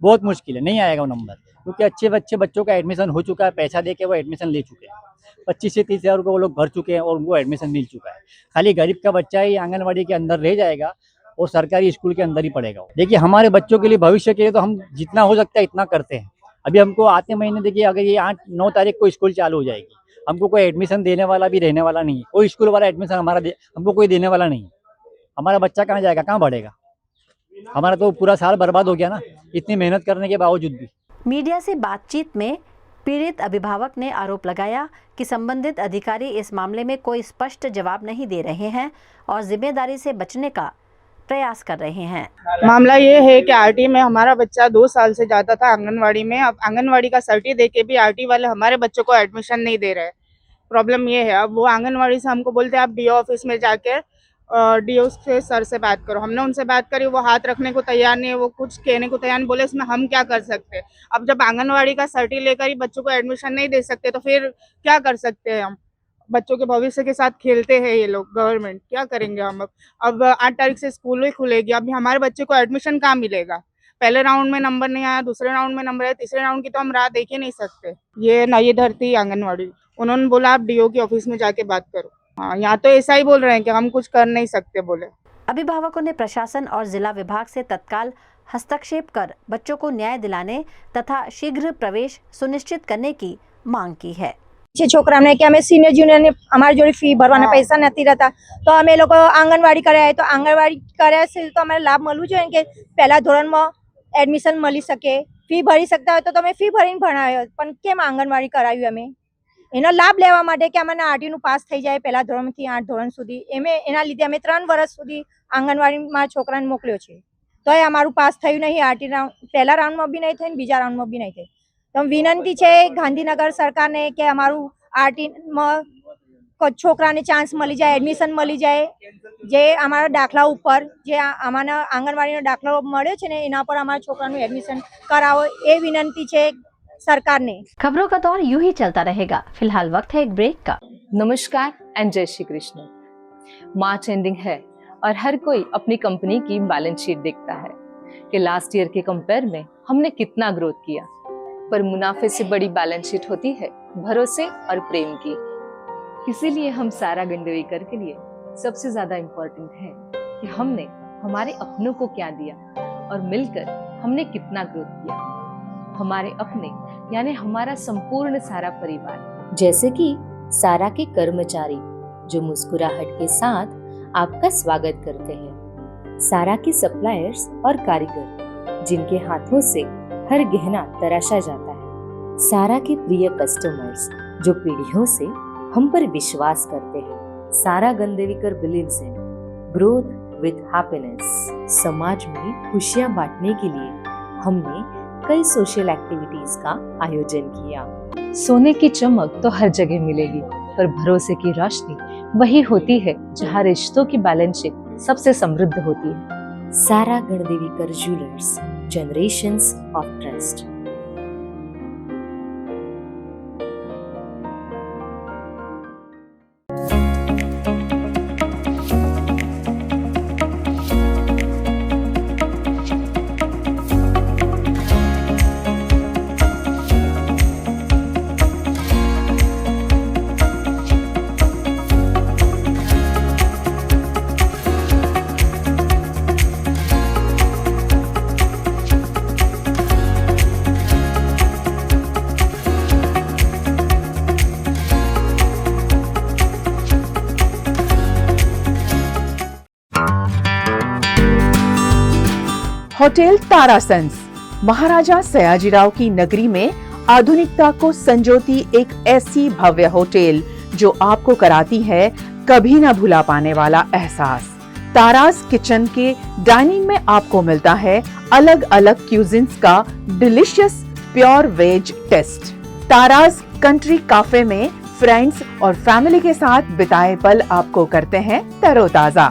बहुत मुश्किल है, नहीं आएगा वो नंबर, क्योंकि अच्छे बच्चों का एडमिशन हो चुका है। पैसा दे के वो एडमिशन ले चुके हैं, 25 से 30 हज़ार रुपये वो लोग भर चुके हैं और उनको एडमिशन मिल चुका है। खाली गरीब का बच्चा ही आंगनवाड़ी के अंदर रह जाएगा और सरकारी स्कूल के अंदर ही पढ़ेगा। देखिए, हमारे बच्चों के लिए, भविष्य के लिए तो हम जितना हो सकता है इतना करते हैं। अभी हमको आते महीने देखिए, अगर ये 8-9 तारीख को स्कूल चालू हो जाएगी, हमको कोई एडमिशन देने वाला भी रहने वाला नहीं है। कोई स्कूल वाला एडमिशन हमको कोई देने वाला नहीं है। हमारा बच्चा कहाँ जाएगा, कहाँ पढ़ेगा? हमारा तो पूरा साल बर्बाद हो गया ना, इतनी मेहनत करने के बावजूद भी। मीडिया से बातचीत में पीड़ित अभिभावक ने आरोप लगाया कि संबंधित अधिकारी इस मामले में कोई स्पष्ट जवाब नहीं दे रहे हैं और जिम्मेदारी से बचने का प्रयास कर रहे हैं। मामला ये है कि आरटी में हमारा बच्चा 2 साल से जाता था आंगनवाड़ी में। अब आंगनवाड़ी का सर्टी दे के भी आरटी वाले हमारे बच्चों को एडमिशन नहीं दे रहे। प्रॉब्लम ये है, अब वो आंगनवाड़ी से हमको बोलते हैं आप डीओ ऑफिस में जाके डीओ से सर से बात करो। हमने उनसे बात करी, वो हाथ रखने को तैयार नहीं है, वो कुछ कहने को तैयार नहीं। बोले इसमें हम क्या कर सकते हैं? अब जब आंगनवाड़ी का सर्टी लेकर ही बच्चों को एडमिशन नहीं दे सकते तो फिर क्या कर सकते हैं हम? बच्चों के भविष्य के साथ खेलते हैं ये लोग, गवर्नमेंट। क्या करेंगे हम? अब 8 तारीख से स्कूल ही खुलेगी, अभी हमारे बच्चे को एडमिशन कहाँ मिलेगा? पहले राउंड में नंबर नहीं आया, दूसरे राउंड में नंबर आया, तीसरे राउंड की तो हम राह देख ही नहीं सकते। ये नई धरती आंगनवाड़ी, उन्होंने बोला आप डीओ के ऑफिस में जाके बात करो। हाँ, यहाँ तो ऐसा ही बोल रहे हैं कि हम कुछ कर नहीं सकते बोले। अभिभावकों ने प्रशासन और जिला विभाग से तत्काल हस्तक्षेप कर बच्चों को न्याय दिलाने तथा शीघ्र प्रवेश सुनिश्चित करने की मांग की है। છોકરાને કે અમે સિનિયર જુનિયરને અમારી જોડે ફી ભરવાના પૈસા નથી રહેતા, તો અમે લોકો આંગણવાડી કર્યા તો આંગણવાડી કર્યા છે તો અમારે લાભ મળવું જોઈએ કે પહેલા ધોરણમાં એડમિશન મળી શકે। ફી ભરી શકતા હોય તો તમે ફી ભરીને ભણાવ્યો, પણ કેમ આંગણવાડી કરાવી? અમે એનો લાભ લેવા માટે કે અમને આરટીનું પાસ થઈ જાય પહેલા ધોરણથી 8 ધોરણ સુધી, એના લીધે અમે 3 વર્ષ સુધી આંગણવાડીમાં છોકરાને મોકલ્યો છે, તોય અમારું પાસ થયું નહીં। આરટી પહેલા રાઉન્ડમાં બી નહીં થયું, બીજા રાઉન્ડમાં બી નહીં થયું। તો વિનંતી છે ગાંધીનગર સરકારને કે અમારું આરટીમાં છોકરાને ચાન્સ મળી જાય, એડમિશન મળી જાય। જે અમારા દાખલા ઉપર જે અમારા આંગણવાડીનો દાખલો મળ્યો છે ને એના પર અમારા છોકરાનું એડમિશન કરાવો, એ વિનંતી છે सरकार ने। खबरों का दौर यूं ही चलता रहेगा। फिलहाल वक्त है एक ब्रेक का। नमस्कार एंड जय श्री कृष्ण। मार्च एंडिंग है और हर कोई अपनी कंपनी की बैलेंस शीट देखता है कि लास्ट ईयर के कंपेयर में हमने कितना ग्रोथ किया, पर मुनाफे से बड़ी बैलेंस शीट होती है भरोसे और प्रेम की। इसीलिए हम सारा गंडोईकर के लिए सबसे ज्यादा इम्पोर्टेंट है कि हमने हमारे अपनों को क्या दिया और मिलकर हमने कितना ग्रोथ किया। हमारे अपने यानी हमारा संपूर्ण सारा परिवार, जैसे कि सारा के कर्मचारी जो मुस्कुराहट के साथ आपका स्वागत करते हैं। सारा की सप्लायर्स और कारीगर जिनके हाथों से हर गहना तराशा जाता है। सारा के प्रिय कस्टमर्स जो पीढ़ियों से हम पर विश्वास करते हैं। Sara Gandevikar believes in growth with happiness. समाज में खुशियां बांटने के लिए हमने कई सोशल एक्टिविटीज का आयोजन किया। सोने की चमक तो हर जगह मिलेगी, पर भरोसे की रोशनी वही होती है जहाँ रिश्तों की बैलेंस शीट सबसे समृद्ध होती है। Sara Ganadevikar jewellers, generations of trust. Hotel Tarasons Maharaja Sayajirao की नगरी में आधुनिकता को संजोती एक ऐसी भव्य होटल जो आपको कराती है कभी न भुला पाने वाला एहसास। तारास किचन के डाइनिंग में आपको मिलता है अलग अलग क्यूजिन्स का delicious pure veg taste. Taras country cafe में फ्रेंड्स और फैमिली के साथ बिताए पल आपको करते हैं तरोताजा।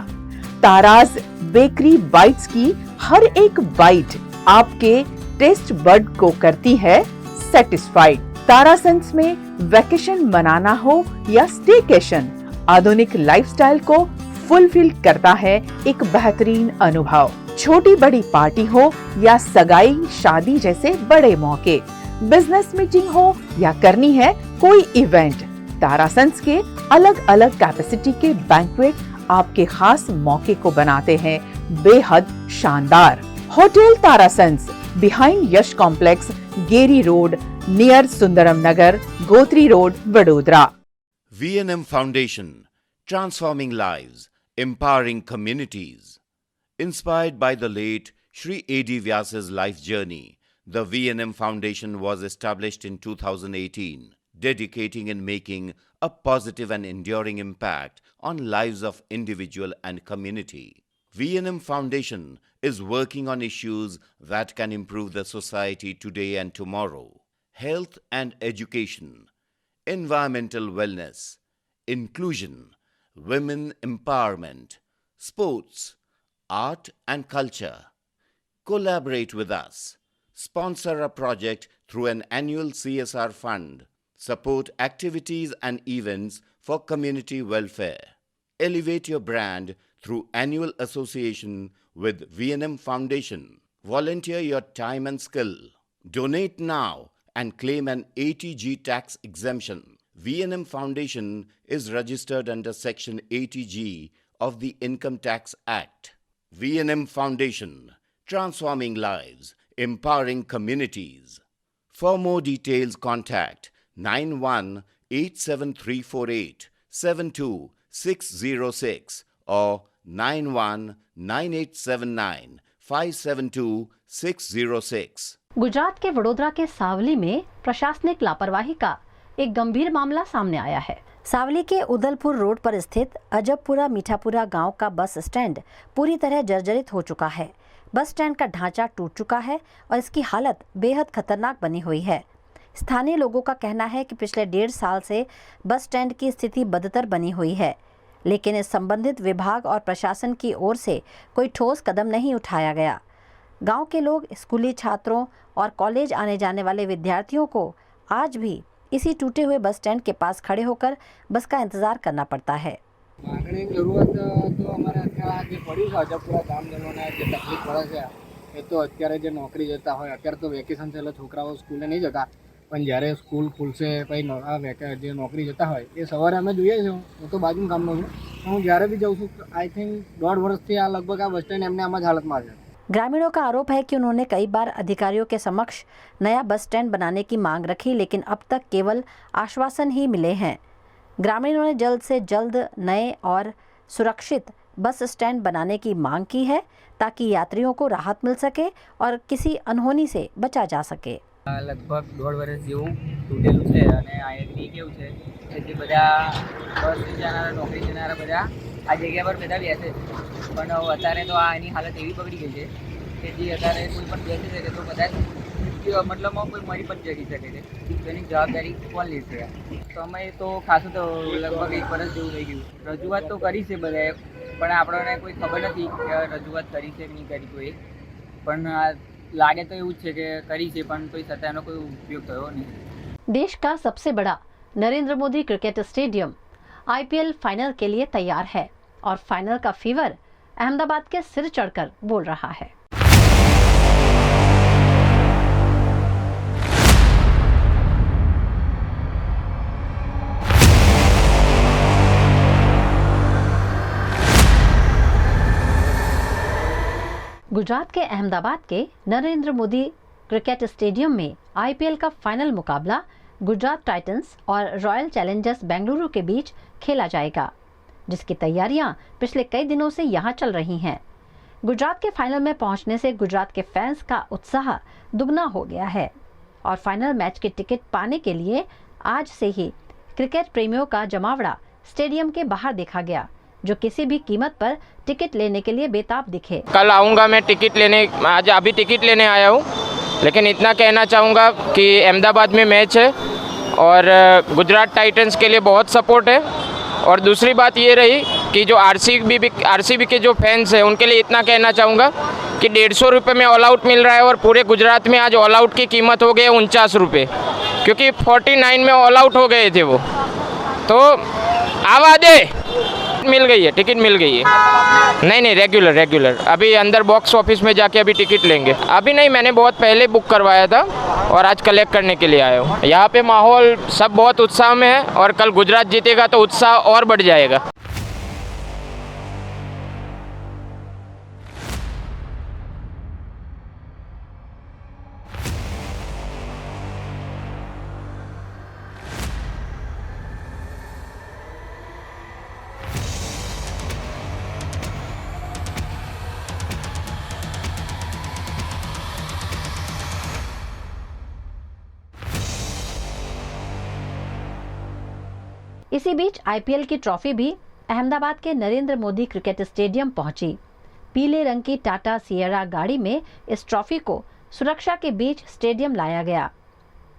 तारास बेकरी बाइट्स की हर एक बाइट आपके टेस्ट बड को करती है सेटिस्फाइड। तारासंस में वैकेशन मनाना हो या स्टेकेशन, आधुनिक लाइफस्टाइल को फुलफिल करता है एक बेहतरीन अनुभव। छोटी बड़ी पार्टी हो या सगाई शादी जैसे बड़े मौके, बिजनेस मीटिंग हो या करनी है कोई इवेंट, तारासंस के अलग अलग कैपेसिटी के बैंक्वेट आपके खास मौके को बनाते हैं बेहद शानदार। Hotel Tarasons behind Yash complex, Geri road, near Sundaram Nagar, Gotri road, Vadodara. V&M Foundation, transforming lives, empowering communities. Inspired by the late Shri A.D. Vyasa's life journey, the V&M Foundation was established in 2018, dedicating and making a positive and enduring impact on lives of individual and community. V&M Foundation is working on issues that can improve the society today and tomorrow. Health and education, environmental wellness, inclusion, women empowerment, sports, art and culture. Collaborate with us. Sponsor a project through an annual CSR fund. Support activities and events for community welfare. Elevate your brand through annual association with V&M Foundation. Volunteer your time and skill. Donate now and claim an ATG tax exemption. V&M Foundation is registered under Section 80G of the Income Tax Act. V&M Foundation, transforming lives, empowering communities. For more details, contact 918738 72606 or 919879 572606। Gujarat के वडोदरा के सावली में प्रशासनिक लापरवाही का एक गंभीर मामला सामने आया है। सावली के उदलपुर रोड पर स्थित अजबपुरा मीठापुरा गांव का बस स्टैंड पूरी तरह जर्जरित हो चुका है। बस स्टैंड का ढांचा टूट चुका है और इसकी हालत बेहद खतरनाक बनी हुई है। स्थानीय लोगों का कहना है कि पिछले 1.5 साल से बस स्टैंड की स्थिति बदतर बनी हुई है, लेकिन इस संबंधित विभाग और प्रशासन की ओर से कोई ठोस कदम नहीं उठाया गया। गांव के लोग, स्कूली छात्रों और कॉलेज आने जाने वाले विद्यार्थियों को आज भी इसी टूटे हुए बस स्टैंड के पास खड़े होकर बस का इंतजार करना पड़ता है। मांगनी जरूरत तो हमारे અત્યારે પડી છે અજબપુરા ગામજનોને જે તકલીફ પડે છે એ તો અત્યારે જે નોકરી જતા હોય, અત્યારે તો વેકેશન છે એટલે છોકરાઓ સ્કૂલે નહીં જતા, પણ જ્યારે સ્કૂલ ખુલશે પછી જે નોકરી જતા હોય એ સવારે અમે જોઈએ છીએ। હું તો બાજુનું ગામનો છું, હું જ્યારે બી જાઉં છું आई थिंक 1.5 વર્ષથી આ લગભગ આ બસ સ્ટેન્ડ એમને આમાં જ હાલતમાં છે। ग्रामीणों का आरोप है कि उन्होंने कई बार अधिकारियों के समक्ष नया बस स्टैंड बनाने की मांग रखी, लेकिन अब तक केवल आश्वासन ही मिले हैं। ग्रामीणों ने जल्द से जल्द नए और सुरक्षित बस स्टैंड बनाने की मांग की है ताकि यात्रियों को राहत मिल सके और किसी अनहोनी से बचा जा सके। લગભગ 1.5 વર્ષ જેવું તૂટેલું છે અને અહીંથી કેવું છે કે જે બધા બસથી જનારા નોકરી જનારા બધા આ જગ્યા પર બધા બેસે છે પણ અત્યારે તો આ એની હાલત એવી બગડી ગઈ છે કે જે અત્યારે કોઈ પણ બેસી શકે તો કદાચ મતલબમાં કોઈ મરી પણ જઈ શકે છે તો એની જવાબદારી કોણ લેશે? સમય તો ખાસું તો લગભગ 1 વર્ષ જેવું થઈ ગયું. રજૂઆત તો કરી છે બધાએ પણ આપણને કોઈ ખબર નથી કે રજૂઆત કરી છે કે નહીં કરી કોઈ પણ लागे तो એવું છે કે કરી છે પણ કોઈ સત્તાનો કોઈ ઉપયોગ થયો નહીં. देश का सबसे बड़ा Narendra Modi cricket stadium IPL final के लिए तैयार है और फाइनल का फीवर अहमदाबाद के सिर चढ़कर बोल रहा है। गुजरात के अहमदाबाद के नरेंद्र मोदी क्रिकेट स्टेडियम में आईपीएल का फाइनल मुकाबला गुजरात टाइटंस और रॉयल चैलेंजर्स बेंगलुरु के बीच खेला जाएगा, जिसकी तैयारियां पिछले कई दिनों से यहां चल रही हैं। गुजरात के फाइनल में पहुंचने से गुजरात के फैंस का उत्साह दुगना हो गया है और फाइनल मैच के टिकट पाने के लिए आज से ही क्रिकेट प्रेमियों का जमावड़ा स्टेडियम के बाहर देखा गया, जो किसी भी कीमत पर टिकट लेने के लिए बेताब दिखे। कल आऊँगा मैं टिकट लेने, आज अभी टिकट लेने आया हूँ, लेकिन इतना कहना चाहूँगा कि अहमदाबाद में मैच है और गुजरात टाइटंस के लिए बहुत सपोर्ट है। और दूसरी बात ये रही कि जो आरसीबी के जो फैंस हैं उनके लिए इतना कहना चाहूँगा कि 150 रुपये में ऑल आउट मिल रहा है और पूरे गुजरात में आज ऑल आउट की कीमत हो गई है 49 रुपये, क्योंकि 49 में ऑल आउट हो गए थे वो। तो आवा दे, मिल गई है, टिकट मिल गई है। नहीं रेगुलर अभी अंदर बॉक्स ऑफिस में जाके अभी टिकट लेंगे। अभी नहीं, मैंने बहुत पहले बुक करवाया था और आज कलेक्ट करने के लिए आया हूँ। यहाँ पे माहौल सब बहुत उत्साह में है और कल गुजरात जीतेगा तो उत्साह और बढ़ जाएगा। इसी बीच आईपीएल की ट्रॉफी भी अहमदाबाद के नरेंद्र मोदी क्रिकेट स्टेडियम पहुंची। पीले रंग की टाटा सिएरा गाड़ी में इस ट्रॉफी को सुरक्षा के बीच स्टेडियम लाया गया।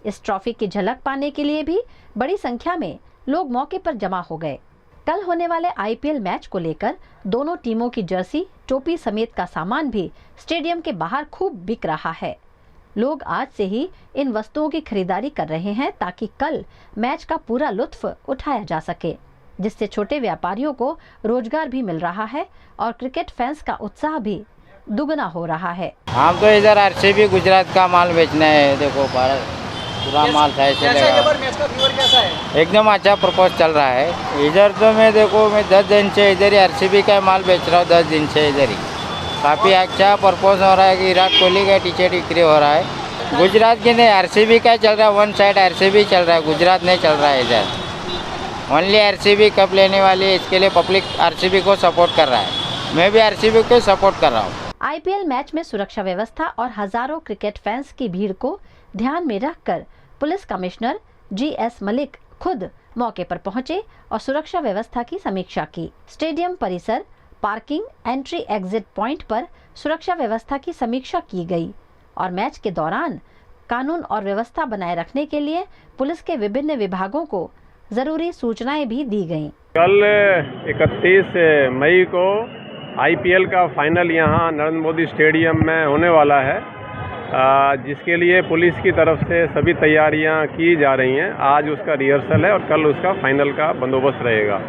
इस ट्रॉफी की झलक पाने के लिए भी बड़ी संख्या में लोग मौके पर जमा हो गए। कल होने वाले आईपीएल मैच को लेकर दोनों टीमों की जर्सी, टोपी समेत का सामान भी स्टेडियम के बाहर खूब बिक रहा है। लोग आज से ही इन वस्तुओं की खरीदारी कर रहे हैं ताकि कल मैच का पूरा लुत्फ उठाया जा सके, जिससे छोटे व्यापारियों को रोजगार भी मिल रहा है और क्रिकेट फैंस का उत्साह भी दुगना हो रहा है। हम तो इधर आरसीबी गुजरात का माल बेचना है। देखो भारत पूरा माल था एकदम अच्छा प्रपोज चल रहा है। इधर तो मैं देखो मैं 10 दिन से इधर ही आरसीबी का माल बेच रहा हूँ। 10 दिन से इधर ही काफ़ी अच्छा प्रपोज हो रहा है कि विराट कोहली का टीशर्ट बिक्री हो रहा है। गुजरात की नहीं, आरसीबी का चल रहा है। वन साइड आरसीबी चल रहा है, गुजरात नहीं चल रहा है। इधर ओनली आरसीबी कप लेने वाली है, इसके लिए पब्लिक आरसीबी को सपोर्ट कर रहा है। मैं भी आरसीबी को सपोर्ट कर रहा हूँ। आईपीएल मैच में सुरक्षा व्यवस्था और हजारों क्रिकेट फैंस की भीड़ को ध्यान में रखकर पुलिस कमिश्नर जीएस मलिक खुद मौके पर पहुंचे और सुरक्षा व्यवस्था की समीक्षा की। स्टेडियम परिसर, पार्किंग, एंट्री एग्जिट पॉइंट पर सुरक्षा व्यवस्था की समीक्षा की गई और मैच के दौरान कानून और व्यवस्था बनाए रखने के लिए पुलिस के विभिन्न विभागों को जरूरी सूचनाएं भी दी गईं। कल 31 मई को आईपीएल का फाइनल यहाँ नरेंद्र मोदी स्टेडियम में होने वाला है, जिसके लिए पुलिस की तरफ से सभी तैयारियां की जा रही हैं। आज उसका रिहर्सल है और कल उसका फाइनल का बंदोबस्त रहेगा।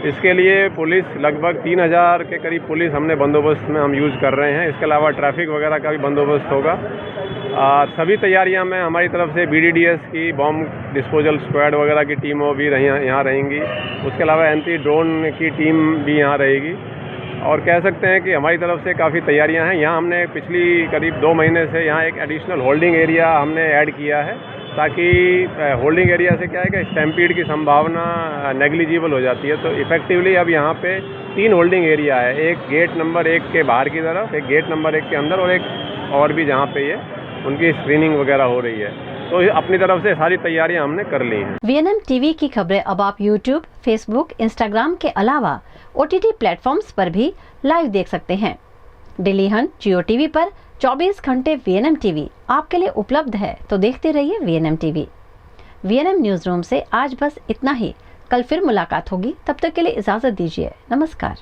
इसके लिए पुलिस लगभग 3000 के करीब पुलिस हमने बंदोबस्त में हम यूज़ कर रहे हैं। इसके अलावा ट्रैफिक वगैरह का भी बंदोबस्त होगा। सभी तैयारियां में हमारी तरफ से बीडीडीएस की बॉम्ब डिस्पोजल स्क्वाड वगैरह की टीमों भी यहाँ रहेंगी। उसके अलावा एंटी ड्रोन की टीम भी यहाँ रहेगी और कह सकते हैं कि हमारी तरफ से काफ़ी तैयारियां हैं। यहाँ हमने पिछली करीब 2 महीने से यहाँ एक एडिशनल होल्डिंग एरिया हमने ऐड किया है ताकि होल्डिंग एरिया से क्या है कि स्टैम्पीड की संभावना नेग्लिजिबल हो जाती है। तो इफ़ेक्टिवली अब यहाँ पे 3 होल्डिंग एरिया है, एक गेट नंबर 1 के बाहर की तरफ, एक गेट नंबर 1 के अंदर और एक और भी जहाँ पे ये उनकी स्क्रीनिंग वगैरह हो रही है। तो अपनी तरफ से सारी तैयारियां हमने कर ली हैं। VNM टीवी की खबरें अब आप YouTube, Facebook, Instagram के अलावा OTT प्लेटफॉर्म्स पर भी लाइव देख सकते हैं। दिल्ली हंट जियो टीवी पर 24 घंटे VNM टीवी आपके लिए उपलब्ध है, तो देखते रहिए VNM TV. VNM news room से आज बस इतना ही। कल फिर मुलाकात होगी, तब तक के लिए इजाजत दीजिए। नमस्कार।